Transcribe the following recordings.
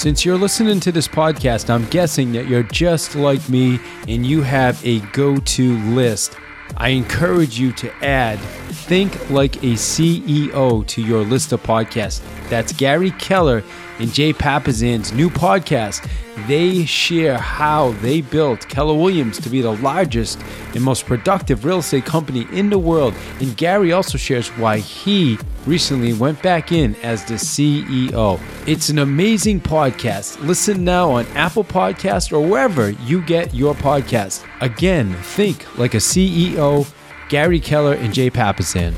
Since you're listening to this podcast, I'm guessing that you're just like me and you have a go-to list. I encourage you to add Think Like a CEO to your list of podcasts. That's Gary Keller and Jay Papasan's new podcast. They share how they built Keller Williams to be the largest and most productive real estate company in the world. And Gary also shares why he recently went back in as the CEO. It's an amazing podcast. Listen now on Apple Podcasts or wherever you get your podcast. Again, Think Like a CEO, Gary Keller and Jay Papasan.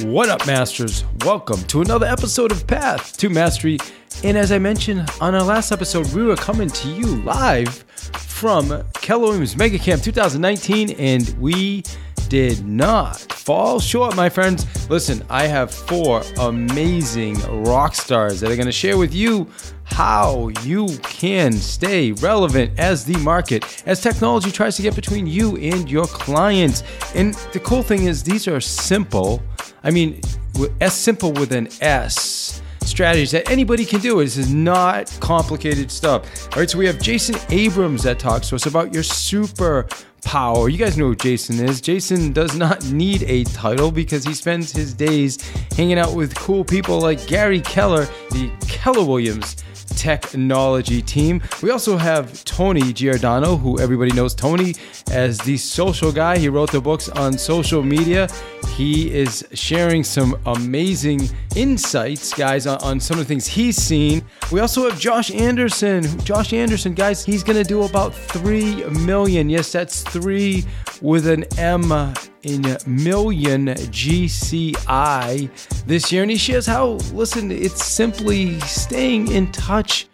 What up, Masters? Welcome to another episode of Path to Mastery. And as I mentioned on our last episode, we were coming to you live from Keller Williams Mega Camp 2019, and we did not fall short, my friends. Listen, I have 4 amazing rock stars that are going to share with you how you can stay relevant as the market, as technology tries to get between you and your clients. And the cool thing is these are simple, simple with an S, strategies that anybody can do. This is not complicated stuff. All right, so we have Jason Abrams that talks to us about your superpower. You guys know who Jason is. Jason does not need a title because he spends his days hanging out with cool people like Gary Keller, the Keller Williams technology team. We also have Tony Giordano, who everybody knows Tony as the social guy. He wrote the books on social media. He is sharing some amazing insights, guys, on some of the things he's seen. We also have Josh Anderson. Josh Anderson, guys, he's going to do about 3 million. Yes, that's 3 with an M in million GCI this year. And he shares how, listen, it's simply staying in touch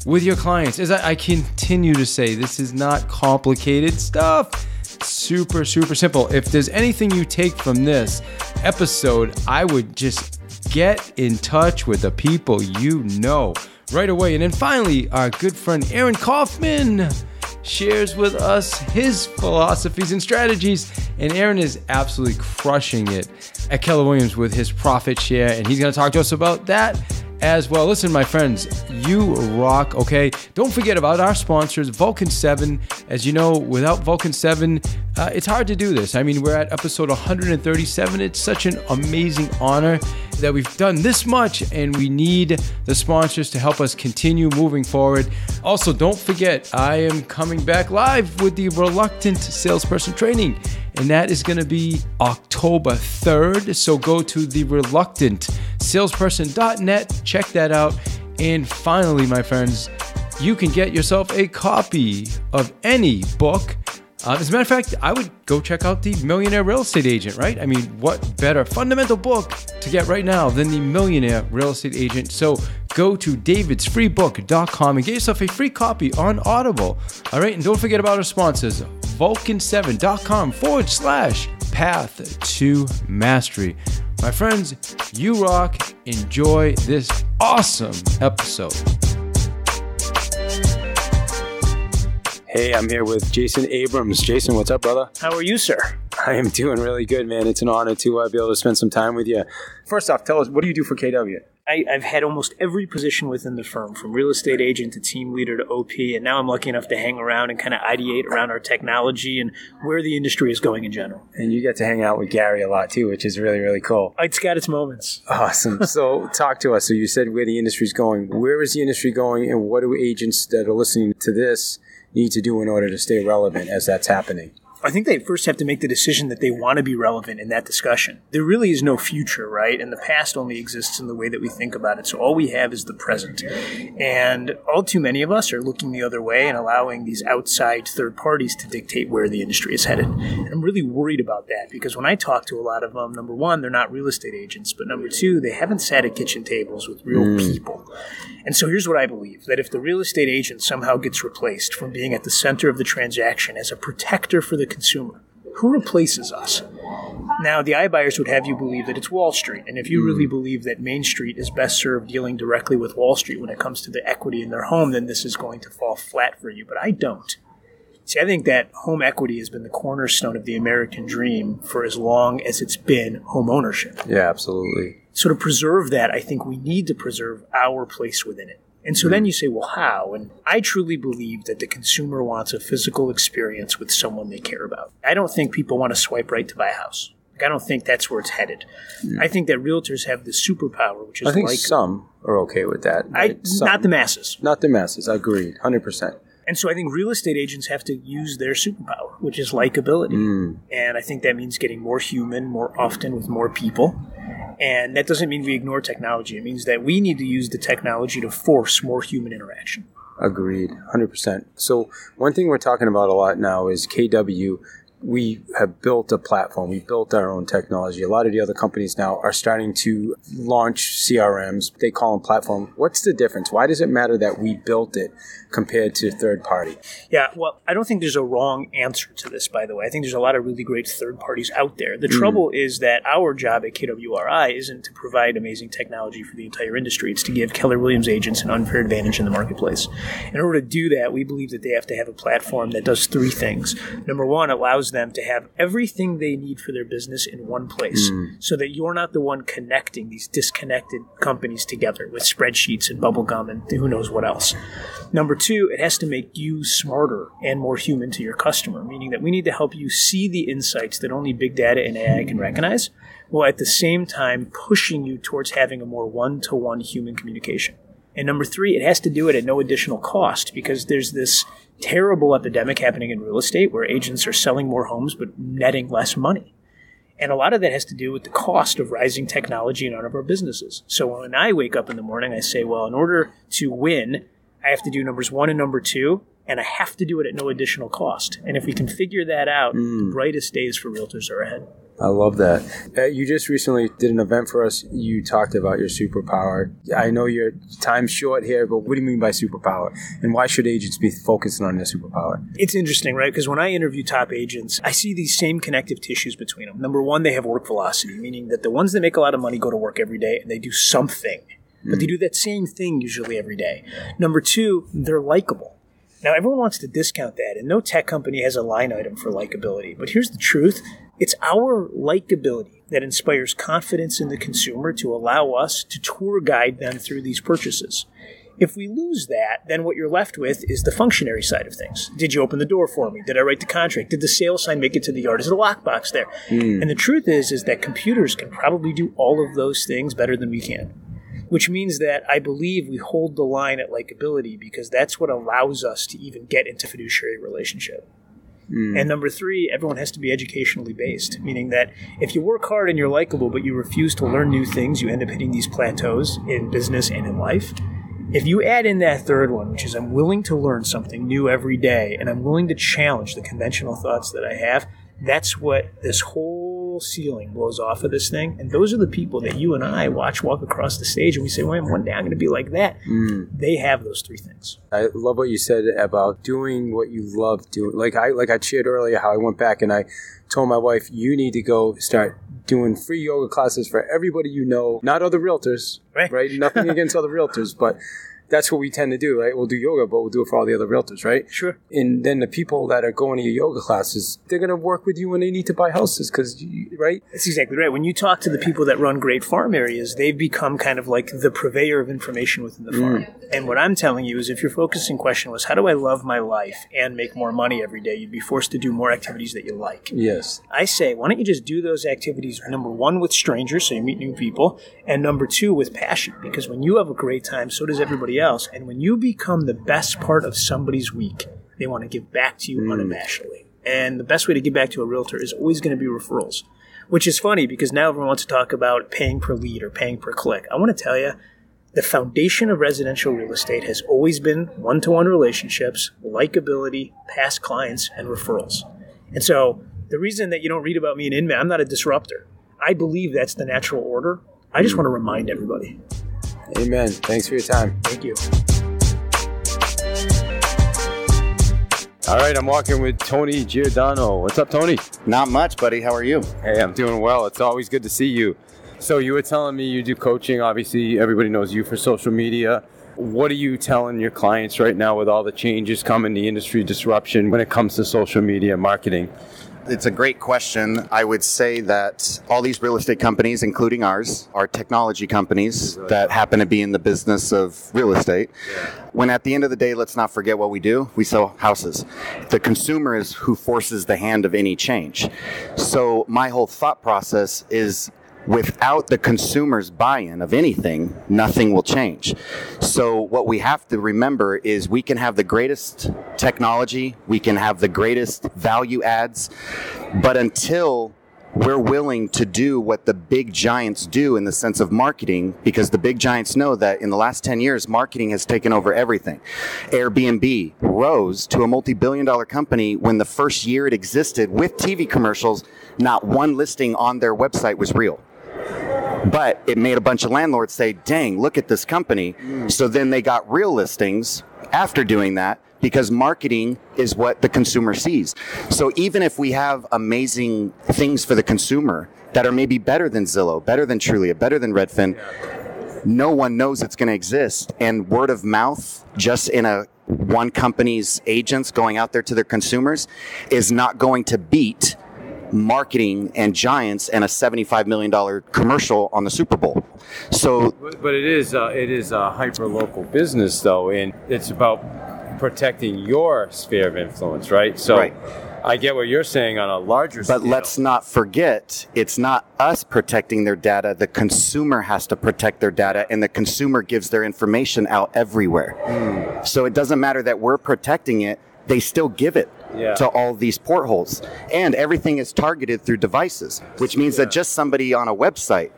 with your clients. As I continue to say, this is not complicated stuff. Super, super simple. If there's anything you take from this episode, I would just get in touch with the people you know right away. And then finally, our good friend Aaron Kaufman shares with us his philosophies and strategies. And Aaron is absolutely crushing it at Keller Williams with his profit share. And he's going to talk to us about that as well. Listen, my friends, you rock, okay? Don't forget about our sponsors, Vulcan 7. As you know, without Vulcan 7, it's hard to do this. We're at episode 137. It's such an amazing honor that we've done this much, and we need the sponsors to help us continue moving forward. Also, don't forget, I am coming back live with the Reluctant Salesperson Training, and that is going to be October 3rd. So go to the reluctantsalesperson.net, check that out. And finally, my friends, you can get yourself a copy of any book. As a matter of fact, I would go check out The Millionaire Real Estate Agent, right? What better fundamental book to get right now than The Millionaire Real Estate Agent? So go to davidsfreebook.com and get yourself a free copy on Audible. All right, and don't forget about our sponsors, vulcan7.com/path to mastery. My friends, you rock. Enjoy this awesome episode. Hey, I'm here with Jason Abrams. Jason, what's up, brother? How are you, sir? I am doing really good, man. It's an honor to be able to spend some time with you. First off, tell us, what do you do for KW? I've had almost every position within the firm, from real estate agent to team leader to OP, and now I'm lucky enough to hang around and kind of ideate around our technology and where the industry is going in general. And you get to hang out with Gary a lot, too, which is really, really cool. It's got its moments. Awesome. So talk to us. So you said where the industry's going. Where is the industry going, and what do agents that are listening to this need to do in order to stay relevant as that's happening? I think they first have to make the decision that they want to be relevant in that discussion. There really is no future, right? And the past only exists in the way that we think about it. So all we have is the present. And all too many of us are looking the other way and allowing these outside third parties to dictate where the industry is headed. And I'm really worried about that because when I talk to a lot of them, number one, they're not real estate agents. But number two, they haven't sat at kitchen tables with real people. And so here's what I believe, that if the real estate agent somehow gets replaced from being at the center of the transaction as a protector for the consumer, who replaces us? Now, the iBuyers would have you believe that it's Wall Street. And if you really believe that Main Street is best served dealing directly with Wall Street when it comes to the equity in their home, then this is going to fall flat for you. But I don't. See, I think that home equity has been the cornerstone of the American dream for as long as it's been home ownership. Yeah, absolutely. So to preserve that, I think we need to preserve our place within it. And so then you say, well, how? And I truly believe that the consumer wants a physical experience with someone they care about. I don't think people want to swipe right to buy a house. I don't think that's where it's headed. I think that realtors have the superpower, which is I think some are okay with that. Right? Not the masses. Not the masses. Agreed. 100%. And so I think real estate agents have to use their superpower, which is likability. And I think that means getting more human more often with more people. And that doesn't mean we ignore technology. It means that we need to use the technology to force more human interaction. Agreed. 100%. So one thing we're talking about a lot now is KW. We have built a platform. We built our own technology. A lot of the other companies now are starting to launch CRMs. They call them platform. What's the difference? Why does it matter that we built it compared to third party? Yeah, well, I don't think there's a wrong answer to this, by the way. I think there's a lot of really great third parties out there. The trouble is that our job at KWRI isn't to provide amazing technology for the entire industry. It's to give Keller Williams agents an unfair advantage in the marketplace. In order to do that, we believe that they have to have a platform that does three things. Number one, allows them to have everything they need for their business in one place so that you're not the one connecting these disconnected companies together with spreadsheets and bubble gum and who knows what else. Number two, it has to make you smarter and more human to your customer, meaning that we need to help you see the insights that only big data and AI can recognize, while at the same time pushing you towards having a more one-to-one human communication. And number three, it has to do it at no additional cost, because there's this terrible epidemic happening in real estate where agents are selling more homes but netting less money. And a lot of that has to do with the cost of rising technology in all of our businesses. So when I wake up in the morning, I say, well, in order to win, I have to do numbers 1 and number 2, and I have to do it at no additional cost. And if we can figure that out, the brightest days for realtors are ahead. I love that. You just recently did an event for us. You talked about your superpower. I know your time's short here, but what do you mean by superpower? And why should agents be focusing on their superpower? It's interesting, right? Because when I interview top agents, I see these same connective tissues between them. Number one, they have work velocity, meaning that the ones that make a lot of money go to work every day and they do something. But they do that same thing usually every day. Number two, they're likable. Now, everyone wants to discount that, and no tech company has a line item for likability. But here's the truth. It's our likability that inspires confidence in the consumer to allow us to tour guide them through these purchases. If we lose that, then what you're left with is the functionary side of things. Did you open the door for me? Did I write the contract? Did the sales sign make it to the yard? Is the lockbox there? And the truth is that computers can probably do all of those things better than we can. Which means that I believe we hold the line at likability because that's what allows us to even get into fiduciary relationship. And number three, everyone has to be educationally based, meaning that if you work hard and you're likable but you refuse to learn new things, you end up hitting these plateaus in business and in life. If you add in that third one, which is I'm willing to learn something new every day and I'm willing to challenge the conventional thoughts that I have, that's what this whole ceiling blows off of this thing. And those are the people that you and I watch walk across the stage and we say, well, one day I'm going to be like that. They have those three things. I love what you said about doing what you love doing. Like I shared earlier how I went back and I told my wife, you need to go start doing free yoga classes for everybody you know, not other realtors, right? Nothing against other realtors, but that's what we tend to do, right? We'll do yoga, but we'll do it for all the other realtors, right? Sure. And then the people that are going to your yoga classes, they're going to work with you when they need to buy houses, right? That's exactly right. When you talk to the people that run great farm areas, they've become kind of like the purveyor of information within the farm. And what I'm telling you is if your focusing question was, how do I love my life and make more money every day, you'd be forced to do more activities that you like. Yes. I say, why don't you just do those activities, number one, with strangers, so you meet new people, and number two, with passion. Because when you have a great time, so does everybody else. And when you become the best part of somebody's week, they want to give back to you unabashedly. And the best way to give back to a realtor is always going to be referrals, which is funny because now everyone wants to talk about paying per lead or paying per click. I want to tell you, the foundation of residential real estate has always been one-to-one relationships, likability, past clients, and referrals. And so the reason that you don't read about me in Inman, I'm not a disruptor. I believe that's the natural order. I just want to remind everybody. Amen. Thanks for your time. Thank you. All right, I'm walking with Tony Giordano. What's up, Tony? Not much, buddy. How are you? Hey, I'm doing well. It's always good to see you. So you were telling me you do coaching. Obviously, everybody knows you for social media. What are you telling your clients right now with all the changes coming, the industry disruption when it comes to social media marketing? It's a great question. I would say that all these real estate companies, including ours, are technology companies that happen to be in the business of real estate. When at the end of the day, let's not forget what we do. We sell houses. The consumer is who forces the hand of any change. So my whole thought process is, without the consumer's buy-in of anything, nothing will change. So what we have to remember is we can have the greatest technology, we can have the greatest value adds, but until we're willing to do what the big giants do in the sense of marketing, because the big giants know that in the last 10 years, marketing has taken over everything. Airbnb rose to a multi-billion-dollar company when the first year it existed with TV commercials, not one listing on their website was real. But it made a bunch of landlords say, dang, look at this company. So then they got real listings after doing that, because marketing is what the consumer sees. So even if we have amazing things for the consumer that are maybe better than Zillow, better than Trulia, better than Redfin, no one knows it's going to exist. And word of mouth, just in one company's agents going out there to their consumers, is not going to beat marketing and giants and a $75 million commercial on the Super Bowl. So, but it is a hyper local business though, and it's about protecting your sphere of influence, right? So right. I get what you're saying on a larger scale. But let's not forget, it's not us protecting their data. The consumer has to protect their data, and the consumer gives their information out everywhere. So it doesn't matter that we're protecting it. They still give it to all these portholes. And everything is targeted through devices, which means that just somebody on a website,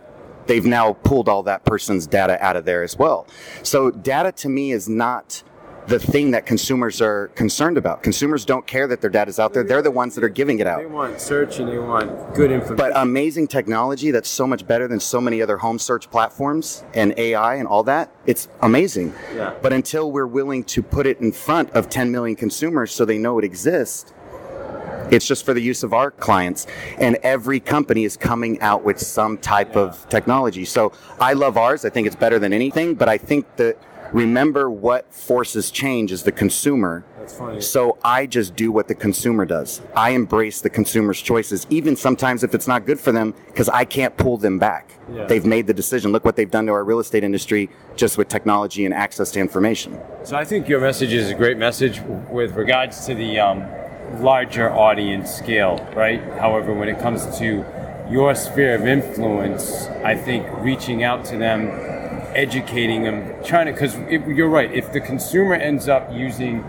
they've now pulled all that person's data out of there as well. So data to me is not the thing that consumers are concerned about. Consumers don't care that their data is out there. They're the ones that are giving it out. They want search and they want good information. But amazing technology that's so much better than so many other home search platforms and AI and all that, it's amazing. Yeah. But until we're willing to put it in front of 10 million consumers so they know it exists, it's just for the use of our clients. And every company is coming out with some type of technology. So I love ours. I think it's better than anything. But I think that remember what forces change is the consumer. That's funny. So I just do what the consumer does. I embrace the consumer's choices, even sometimes if it's not good for them, because I can't pull them back. Yeah. They've made the decision. Look what they've done to our real estate industry just with technology and access to information. So I think your message is a great message with regards to the larger audience scale, right? However, when it comes to your sphere of influence, I think reaching out to them, educating them, trying to, because you're right, if the consumer ends up using,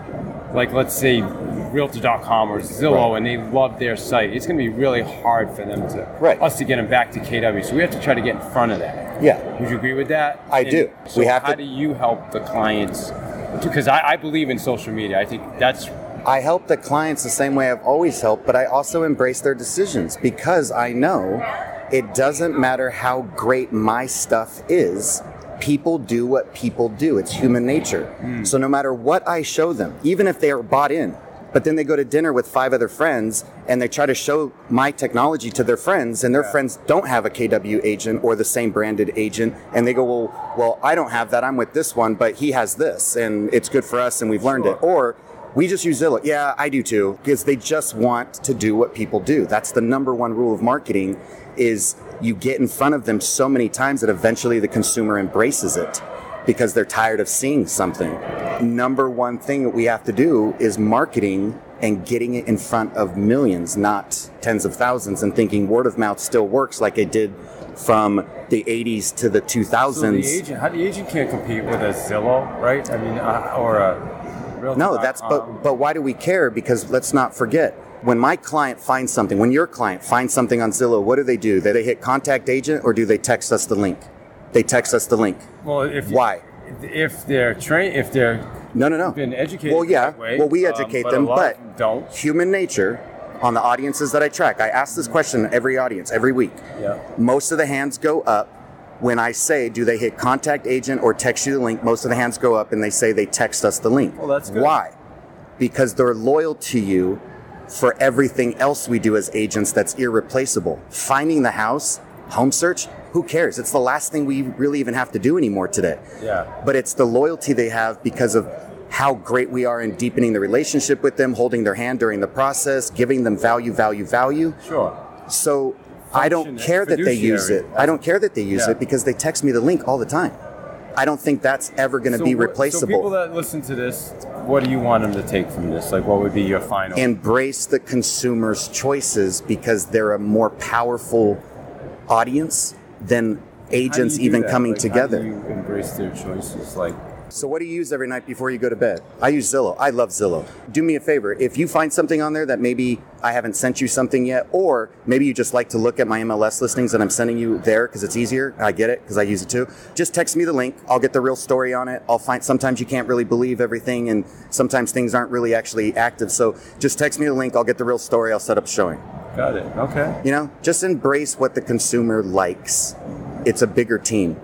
like, let's say Realtor.com or Zillow, and they love their site, it's going to be really hard for them to, us to get them back to KW. So we have to try to get in front of that. Yeah. Would you agree with that? I do. So how do you help the clients? Because I believe in social media. I think I help the clients the same way I've always helped, but I also embrace their decisions, because I know it doesn't matter how great my stuff is. People do what people do. It's human nature. So no matter what I show them, even if they are bought in, but then they go to dinner with 5 other friends and they try to show my technology to their friends, and their friends don't have a KW agent or the same branded agent, and they go, well, I don't have that. I'm with this one, but he has this, and it's good for us, and we've learned it. Or we just use Zillow. Yeah, I do too, because they just want to do what people do. That's the number one rule of marketing, is you get in front of them so many times that eventually the consumer embraces it because they're tired of seeing something. Number one thing that we have to do is marketing and getting it in front of millions, not tens of thousands, and thinking word of mouth still works like it did from the 80s to the 2000s. So the agent can't compete with a Zillow, right? I mean, or a Realtor.com. No, but why do we care? Because let's not forget, when my client finds something, when your client finds something on Zillow, what do? Do they hit contact agent, or do they text us the link? They text us the link. Well, why? If they're trained, if they're been educated. Well, yeah. That way, well, we educate them, but don't. Human nature on the audiences that I track. I ask this question every audience every week. Yeah. Most of the hands go up when I say, do they hit contact agent or text you the link? Most of the hands go up and they say they text us the link. Well, that's good. Why? Because they're loyal to you for everything else we do as agents that's irreplaceable. Finding the house, home search, Who cares? It's the last thing we really even have to do anymore today. Yeah. But it's the loyalty they have because of how great we are in deepening the relationship with them, holding their hand during the process, giving them value. Sure. So I don't care that they use it. I don't care that they use it because they text me the link all the time. I don't think that's ever going to be replaceable. So people that listen to this, what do you want them to take from this? Like, what would be your final? Embrace the consumer's choices because they're a more powerful audience than agents even coming together. How do you embrace their choices? So what do you use every night before you go to bed? I use Zillow. I love Zillow. Do me a favor. If you find something on there that maybe I haven't sent you something yet, or maybe you just like to look at my MLS listings that I'm sending you there because it's easier. I get it because I use it too. Just text me the link. I'll get the real story on it. Sometimes you can't really believe everything and sometimes things aren't really actually active. So just text me the link. I'll get the real story. I'll set up showing. Got it. Okay. You know, just embrace what the consumer likes. It's a bigger team.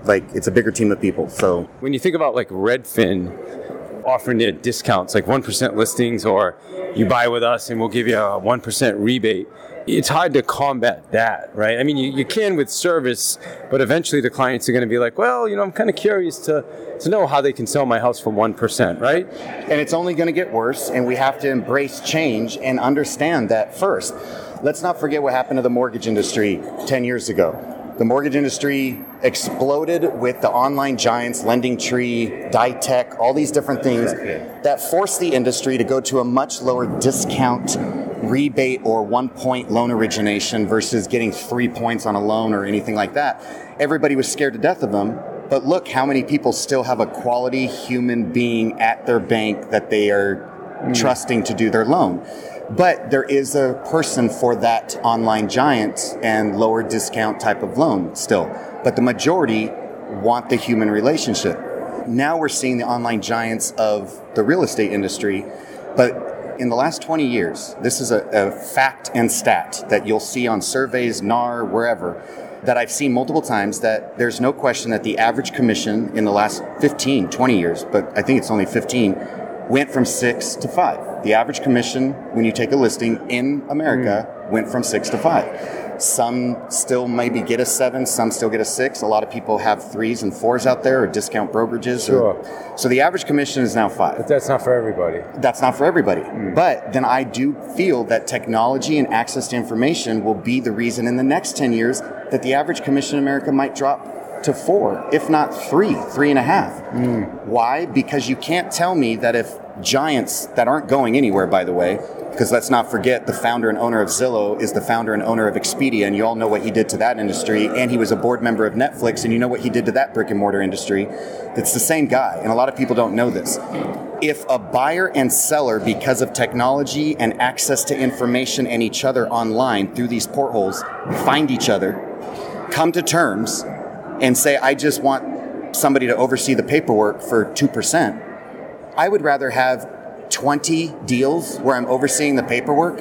It's a bigger team of people. So when you think about Redfin offering their discounts, 1% listings, or you buy with us and we'll give you a 1% rebate, it's hard to combat that, right? I mean, you can with service, but eventually the clients are going to be like, well, I'm kind of curious to know how they can sell my house for 1%, right? And it's only going to get worse, and we have to embrace change and understand that first. Let's not forget what happened to the mortgage industry 10 years ago. The mortgage industry exploded with the online giants, LendingTree, DieTech, all these different things that forced the industry to go to a much lower discount rebate or 1 point loan origination versus getting 3 points on a loan or anything like that. Everybody was scared to death of them. But look how many people still have a quality human being at their bank that they are trusting to do their loan. But there is a person for that online giant and lower discount type of loan still. But the majority want the human relationship. Now we're seeing the online giants of the real estate industry. But in the last 20 years, this is a fact and stat that you'll see on surveys, NAR, wherever, that I've seen multiple times, that there's no question that the average commission in the last 15, 20 years, but I think it's only 15, went from 6 to 5. The average commission when you take a listing in America went from 6 to 5. Some still maybe get a 7, some still get a 6. A lot of people have 3s and 4s out there, or discount brokerages. Sure. So the average commission is now 5. But that's not for everybody. That's not for everybody. But then I do feel that technology and access to information will be the reason in the next 10 years that the average commission in America might drop to 4, if not 3.5. Why? Because you can't tell me that if giants that aren't going anywhere, by the way, because let's not forget the founder and owner of Zillow is the founder and owner of Expedia, and you all know what he did to that industry, and he was a board member of Netflix, and you know what he did to that brick and mortar industry. It's the same guy, and a lot of people don't know this. If a buyer and seller, because of technology and access to information and each other online through these portholes, find each other, come to terms, and say, I just want somebody to oversee the paperwork for 2%, I would rather have 20 deals where I'm overseeing the paperwork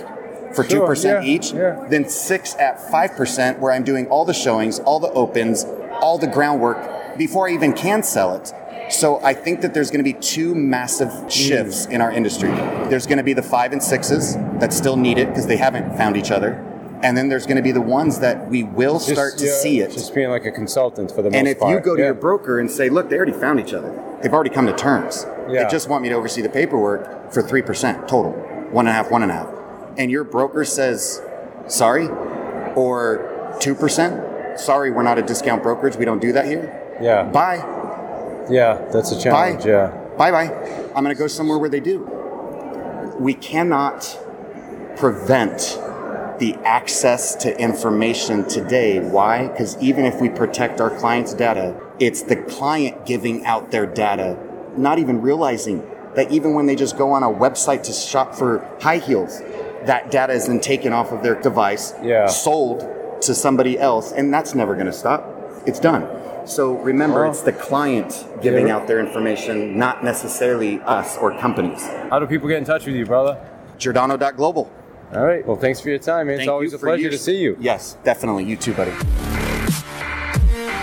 for 2% each than 6 at 5% where I'm doing all the showings, all the opens, all the groundwork before I even can sell it. So I think that there's going to be 2 massive shifts in our industry. There's going to be the 5 and 6s that still need it because they haven't found each other. And then there's going to be the ones that we will start to see it. Just being like a consultant for the most part. And if you go to your broker and say, look, they already found each other. They've already come to terms. They just want me to oversee the paperwork for 3% total. 1.5. And your broker says, sorry, or 2%. Sorry, we're not a discount brokerage. We don't do that here. Yeah. Bye. Yeah, that's a challenge. Bye. Yeah. Bye. I'm going to go somewhere where they do. We cannot prevent the access to information today. Why? Because even if we protect our clients' data, it's the client giving out their data, not even realizing that even when they just go on a website to shop for high heels, that data is then taken off of their device, sold to somebody else, and that's never going to stop. It's done. So remember, it's the client giving out their information, not necessarily us or companies. How do people get in touch with you, brother? Giordano.global. All right. Well, thanks for your time, man. It's always a pleasure to see you. Yes, definitely. You too, buddy.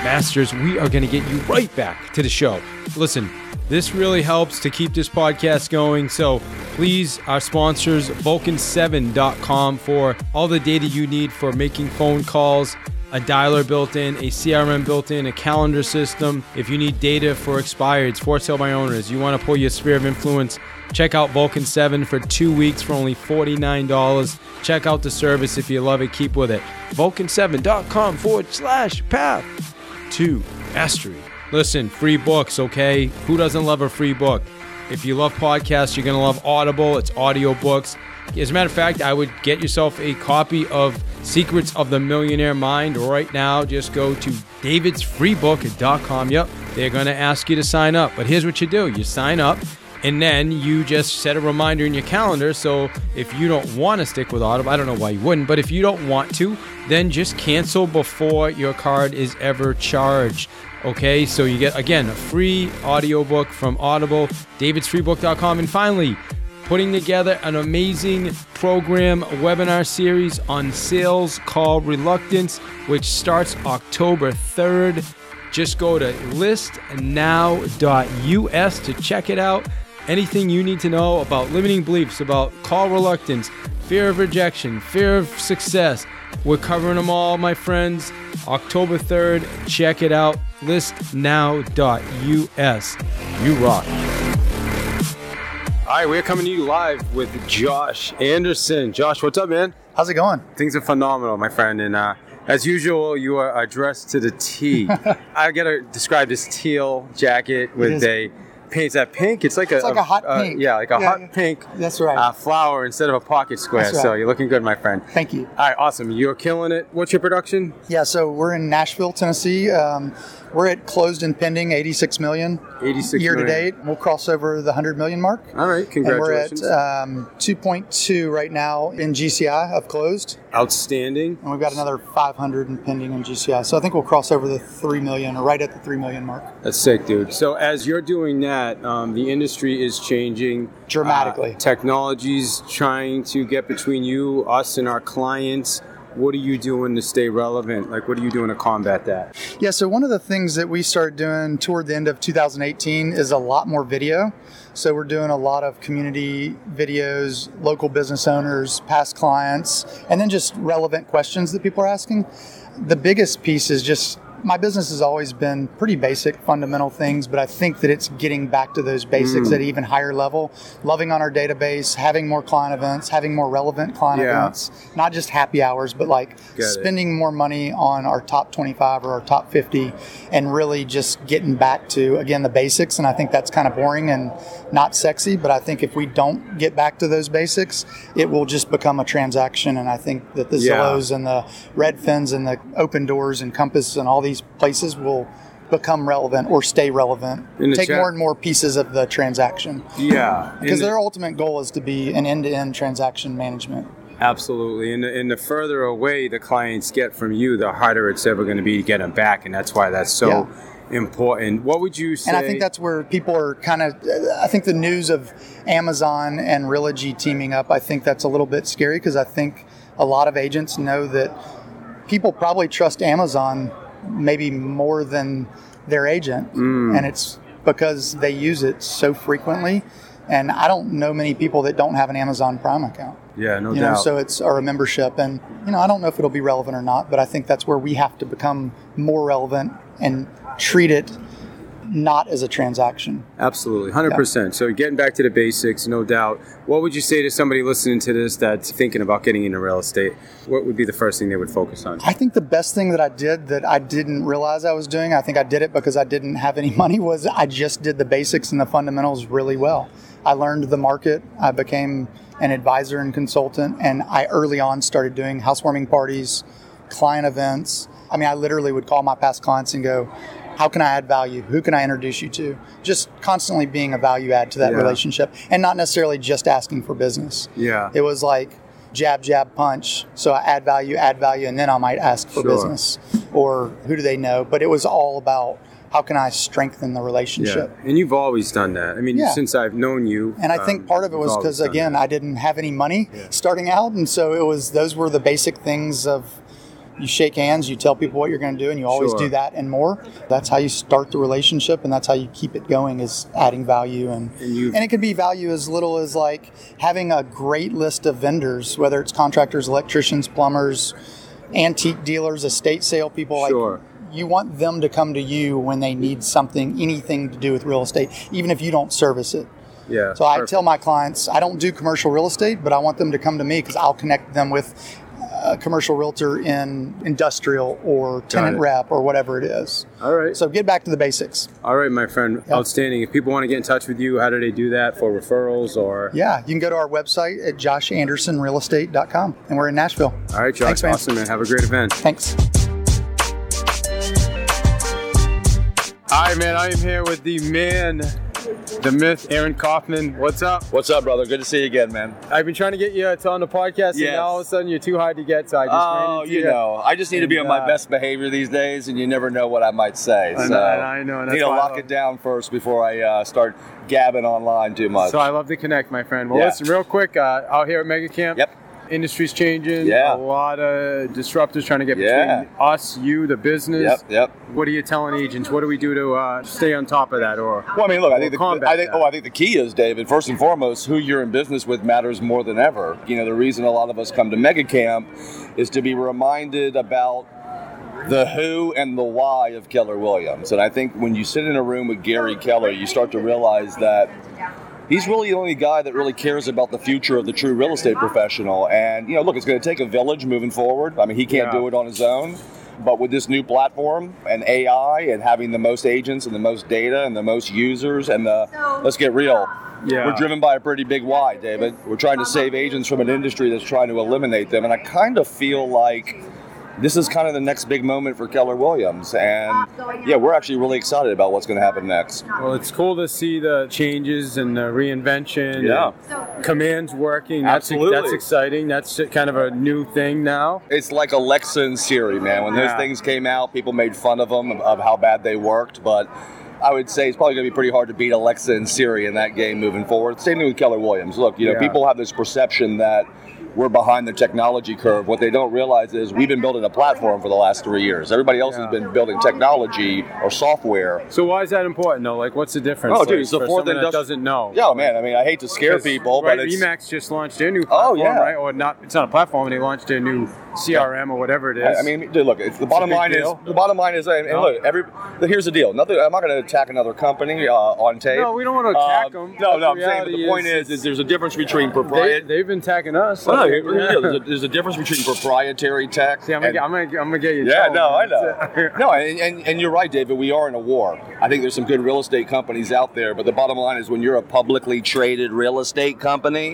Masters, we are going to get you right back to the show. Listen, this really helps to keep this podcast going. So please, our sponsors, Vulcan7.com, for all the data you need for making phone calls, a dialer built in, a CRM built in, a calendar system. If you need data for expireds, for sale by owners, you want to pull your sphere of influence, check out Vulcan 7 for 2 weeks for only $49. Check out the service. If you love it, keep with it. Vulcan7.com/path to mastery. Listen, free books, okay? Who doesn't love a free book? If you love podcasts, you're going to love Audible. It's audio books. As a matter of fact, I would get yourself a copy of Secrets of the Millionaire Mind right now. Just go to davidsfreebook.com. Yep, they're going to ask you to sign up. But here's what you do. You sign up, and then you just set a reminder in your calendar. So if you don't want to stick with Audible, I don't know why you wouldn't, but if you don't want to, then just cancel before your card is ever charged. Okay, so you get, again, a free audiobook from Audible, davidsfreebook.com. And finally, putting together an amazing program webinar series on sales called Reluctance, which starts October 3rd. Just go to listnow.us to check it out. Anything you need to know about limiting beliefs, about call reluctance, fear of rejection, fear of success. We're covering them all, my friends. October 3rd, check it out. Listnow.us. You rock. All right, we're coming to you live with Josh Anderson. Josh, what's up, man? How's it going? Things are phenomenal, my friend. And as usual, you are dressed to the T. I got to describe this teal jacket with a paint. That pink? It's like a hot pink. Yeah, like a hot pink. That's right. Flower instead of a pocket square. Right. So you're looking good, my friend. Thank you. All right, awesome. You're killing it. What's your production? Yeah, so we're in Nashville, Tennessee. We're at closed and pending 86 million. 86 year million. to date. We'll cross over the 100 million mark. All right, congratulations. And we're at 2.2 right now in GCI of closed. Outstanding. And we've got another 500 in pending in GCI. So I think we'll cross over the 3 million, or right at the 3 million mark. That's sick, dude. So as you're doing that, the industry is changing dramatically. Technology's trying to get between you, us, and our clients. What are you doing to stay relevant? Like, what are you doing to combat that? Yeah, so one of the things that we started doing toward the end of 2018 is a lot more video. So we're doing a lot of community videos, local business owners, past clients, and then just relevant questions that people are asking. The biggest piece is just, my business has always been pretty basic, fundamental things, but I think that it's getting back to those basics at an even higher level, loving on our database, having more client events, having more relevant client events, not just happy hours, but like spending more money on our top 25 or our top 50, and really just getting back to, again, the basics. And I think that's kind of boring and not sexy, but I think if we don't get back to those basics, it will just become a transaction. And I think that the Zillows and the Redfins and the Open Doors and Compass and all these places will become relevant or stay relevant. Take more and more pieces of the transaction. Yeah. Because their ultimate goal is to be an end-to-end transaction management. Absolutely. And the further away the clients get from you, the harder it's ever going to be to get them back. And that's why that's so important. What would you say? And I think that's where people are kind of, I think the news of Amazon and Realogy teaming up, I think that's a little bit scary, because I think a lot of agents know that people probably trust Amazon maybe more than their agent. And it's because they use it so frequently. And I don't know many people that don't have an Amazon Prime account. Yeah, no doubt. So it's or a membership. And, I don't know if it'll be relevant or not, but I think that's where we have to become more relevant and treat it not as a transaction. Absolutely, 100%. Yeah. So getting back to the basics, no doubt. What would you say to somebody listening to this that's thinking about getting into real estate? What would be the first thing they would focus on? I think the best thing that I did that I didn't realize I was doing, I think I did it because I didn't have any money, was I just did the basics and the fundamentals really well. I learned the market. I became an advisor and consultant, and I early on started doing housewarming parties, client events. I mean, I literally would call my past clients and go, how can I add value? Who can I introduce you to? Just constantly being a value add to that relationship, and not necessarily just asking for business. Yeah. It was like jab, jab, punch. So I add value, and then I might ask for business, or who do they know? But it was all about, how can I strengthen the relationship? Yeah. And you've always done that. I mean, since I've known you. And I think part of it was because, again, I didn't have any money starting out. And so those were the basic things of, you shake hands, you tell people what you're going to do, and you always do that and more. That's how you start the relationship, and that's how you keep it going, is adding value. And it could be value as little as like having a great list of vendors, whether it's contractors, electricians, plumbers, antique dealers, estate sale people. Sure. You want them to come to you when they need something, anything to do with real estate, even if you don't service it. Yeah. So I tell my clients, I don't do commercial real estate, but I want them to come to me because I'll connect them with a commercial realtor in industrial or tenant rep or whatever it is. All right. So get back to the basics. All right, my friend. Yep. Outstanding. If people want to get in touch with you, how do they do that for referrals or? Yeah, you can go to our website at joshandersonrealestate.com, and we're in Nashville. All right, Josh. Thanks, man. Awesome, man. Have a great event. Thanks. All right, man. I am here with the man, the myth, Aaron Kaufman. What's up? What's up, brother? Good to see you again, man. I've been trying to get you on the podcast, and now all of a sudden you're too hard to get, so I just ran into you. I just need to be on my best behavior these days, and you never know what I might say. I know. And I need to lock it down first before I start gabbing online too much. So I love to connect, my friend. Well, listen, real quick, out here at Mega Camp. Yep. Industry's changing. Yeah. A lot of disruptors trying to get between us, you, the business. Yep. What are you telling agents? What do we do to stay on top of that? Well, I mean, look, I think the key is, David, first and foremost, who you're in business with matters more than ever. You know, the reason a lot of us come to Mega Camp is to be reminded about the who and the why of Keller Williams. And I think when you sit in a room with Gary Keller, you start to realize that he's really the only guy that really cares about the future of the true real estate professional. And, you know, look, it's going to take a village moving forward. I mean, he can't do it on his own. But with this new platform and AI and having the most agents and the most data and the most users and let's get real. Yeah. We're driven by a pretty big why, David. We're trying to save agents from an industry that's trying to eliminate them. And I kind of feel like this is kind of the next big moment for Keller Williams. And yeah, we're actually really excited about what's going to happen next. Well, it's cool to see the changes and the reinvention. And commands working. Absolutely. That's exciting. That's kind of a new thing now. It's like Alexa and Siri, man. When those things came out, people made fun of them, of how bad they worked. But I would say it's probably going to be pretty hard to beat Alexa and Siri in that game moving forward. Same thing with Keller Williams. Look, you know, people have this perception that we're behind the technology curve. What they don't realize is we've been building a platform for the last 3 years. Everybody else has been building technology or software. So why is that important, though? Like, what's the difference? Oh, dude, it's the fourth that doesn't know. Yeah, man. I mean, I hate to scare people, but it's... Remax just launched their new platform, right? Or not? It's not a platform. They launched their new CRM or whatever it is. I mean, dude, look. The bottom line is, and look. Here's the deal. I'm not going to attack another company on tape. No, we don't want to attack them. No. I'm saying, but the point is there's a difference between proprietary. They've been attacking us. There's a difference between proprietary tech. See, I'm gonna get you. Yeah, no, I know. No, and you're right, David. We are in a war. I think there's some good real estate companies out there, but the bottom line is, when you're a publicly traded real estate company,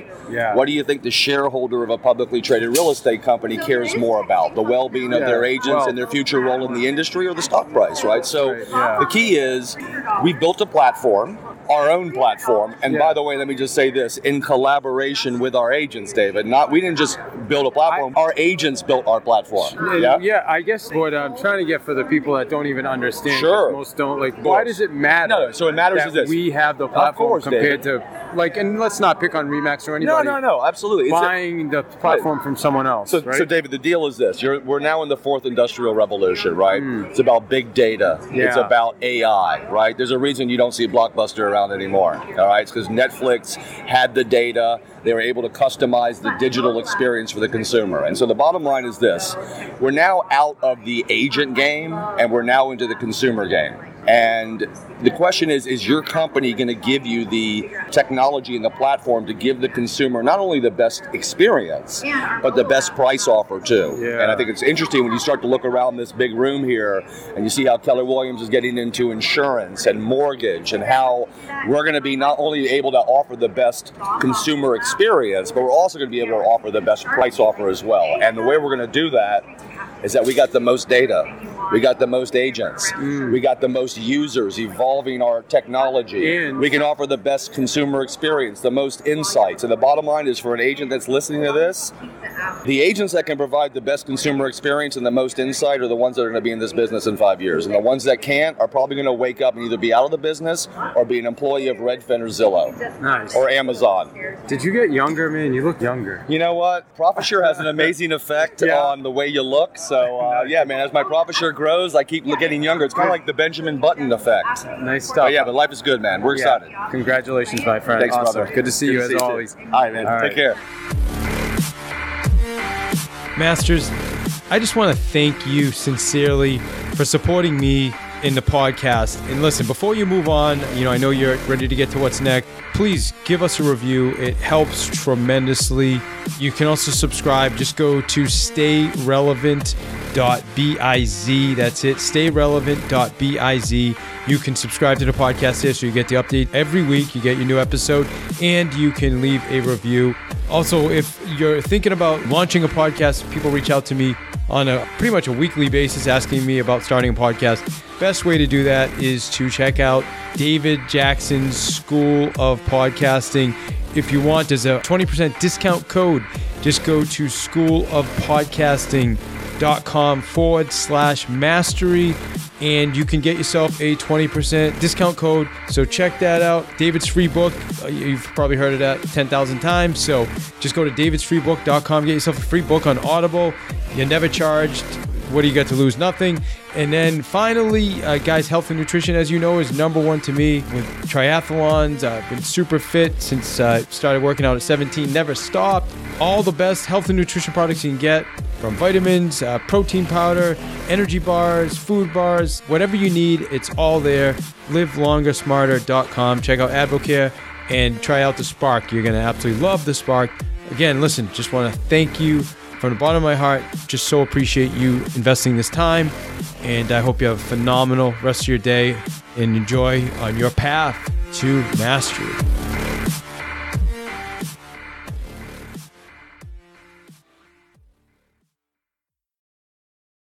what do you think the shareholder of a publicly traded real estate company cares more about? The well-being of their agents and their future role in the industry, or the stock price, right? So the key is, we built a platform, our own platform, and by the way, let me just say this, in collaboration with our agents, David. We didn't just build a platform, our agents built our platform. Yeah, I guess what I'm trying to get for the people that don't even understand, most don't, like, why does it matter? No, so it matters is this. We have the platform compared to, like, and let's not pick on Remax or anybody. No, absolutely. Buying the platform from someone else, So David, the deal is this. We're now in the fourth industrial revolution, right? It's about big data. It's about AI, right? There's a reason you don't see Blockbuster around anymore, all right? It's because Netflix had the data. They were able to customize the digital experience for the consumer. And so the bottom line is this. We're now out of the agent game, and we're now into the consumer game. And the question is your company going to give you the technology and the platform to give the consumer not only the best experience, but the best price offer too? And I think it's interesting when you start to look around this big room here and you see how Keller Williams is getting into insurance and mortgage, and how we're going to be not only able to offer the best consumer experience, but we're also going to be able to offer the best price offer as well. And the way we're going to do that is that we got the most data, we got the most agents, we got the most users evolving our technology, and we can offer the best consumer experience, the most insights. And the bottom line is, for an agent that's listening to this, the agents that can provide the best consumer experience and the most insight are the ones that are going to be in this business in 5 years. And the ones that can't are probably going to wake up and either be out of the business or be an employee of Redfin or Zillow. Nice. Or Amazon. Did you get younger, man? You look younger. You know what? Profit share has an amazing effect on the way you look. So, yeah, man, as my profit share grows, I keep getting younger. It's kind of like the Benjamin Button effect. Nice stuff. But life is good, man. We're excited. Congratulations, my friend. Thanks, brother. Good to see you as always. All right, man. Take care. Masters, I just want to thank you sincerely for supporting me in the podcast. And listen, before you move on, I know you're ready to get to what's next. Please give us a review. It helps tremendously. You can also subscribe. Just go to stayrelevant.biz. That's it, stayrelevant.biz. You can subscribe to the podcast here so you get the update every week. You get your new episode, and you can leave a review. Also, if you're thinking about launching a podcast, people reach out to me on a pretty much a weekly basis asking me about starting a podcast. Best way to do that is to check out David Jackson's School of Podcasting. If you want, there's a 20% discount code. Just go to schoolofpodcasting.com/mastery, and you can get yourself a 20% discount code. So check that out. David's free book, you've probably heard of that 10,000 times. So just go to davidsfreebook.com, get yourself a free book on Audible. You're never charged. What do you got to lose? Nothing. And then finally, guys, health and nutrition, as you know, is number one to me. With triathlons, I've been super fit since I started working out at 17, never stopped. All the best health and nutrition products you can get, from vitamins, protein powder, energy bars, food bars, whatever you need, it's all there. livelongersmarter.com. Check out Advocare and try out the Spark. You're going to absolutely love the Spark. Again, listen, just want to thank you from the bottom of my heart. Just so appreciate you investing this time, and I hope you have a phenomenal rest of your day and enjoy on your path to mastery.